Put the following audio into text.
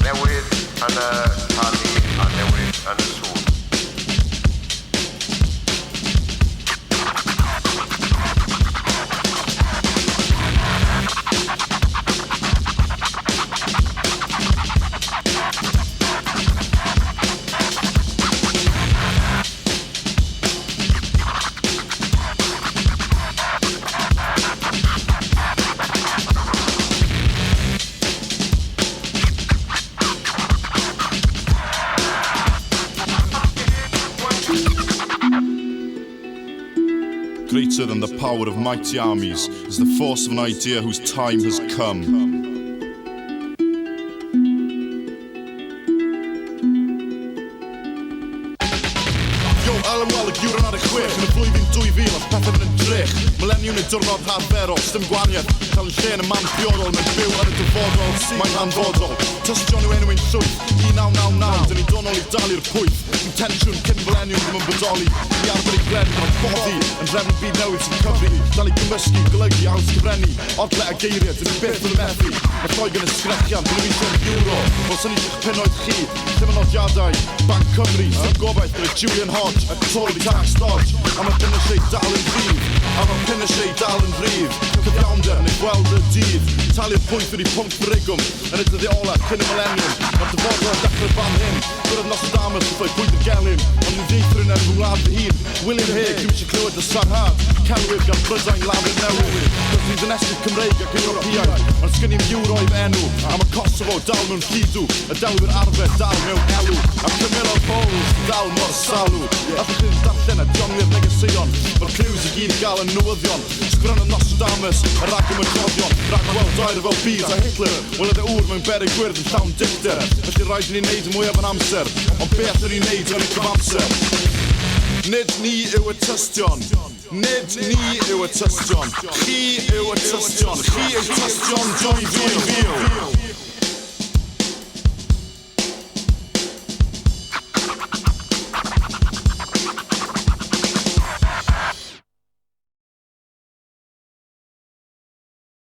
Newydd yn y talu a newydd yn y sŵn. Greater than the power of mighty armies is the force of an idea whose time has come. Giwr ar y chwech yn y flwyddyn 2000 oedd pethau yn drych. Millennium neu diwrnod harferol, stym gwaniaeth, cael yn lle yn y man priorol, mae'n byw ar y dyfodol, mae'n hanfodol. Tystion yw enw ein llwyth, 1999, dyn ni donol i dalu'r Pwyth. Dim tensiwn cyn millennium ddim yn bodoli, i arfer i glen gyda'r boddi, yn drefn byd newydd sy'n cyfri, dal i gymysgu, golygu, aws gyfrennu, odle a geiriau, dyn ni byth yn y methu. Mae ffoi gan y sgrechian, dyn ni eisiau'r euro, o sy'n eich pennoedd chi, ddim yn nodiadau, Banc Cymru, sy'n gobaith gyda Julian Hodge, a Tory tax dodge, a mae pinysau dal yn rhydd, a mae pinysau dal yn rhydd, cyfiawnder neu gweld y dydd, talu'r Pwyth wedi pwnc frigwm, yn y dyddi ola cyn y millennium, mae'r dyfodol yn dechrau fan hyn, gwrdd Nostradamus yn ffoi Pwyth y gelyn, ond yn ddeithrin yn wlad fy hun, William Hague, dwi'n eisiau clywed y sarhad, Gelwydd gan Prydain lafur newydd, doedd ni'n dynestyn Cymreig ac Ewropeaidd, ond sgyn ni'n euro i'w enw, a mae Kosovo dal mewn llidw, y delwyr arfer dal mewn elw, a Camilla Bowles dal mor salw, a ddech chi'n darllen a dionwyr negeseuon, mae'r cliws i gyd i gael yn newyddion, sgran y Nostradamus, y rag am y codion, rag weld dair fel Bees a Hitler, welodd e ŵr mewn berig gwyrdd yn llawn dicter, felly rhaid i ni wneud y mwyaf yn amser, ond beth yn ni'n wneud yn ei cyfamser? Nid ni yw y Tystion, nid ni yw y Tystion, chi yw y Tystion, chi yw Tystion 2000.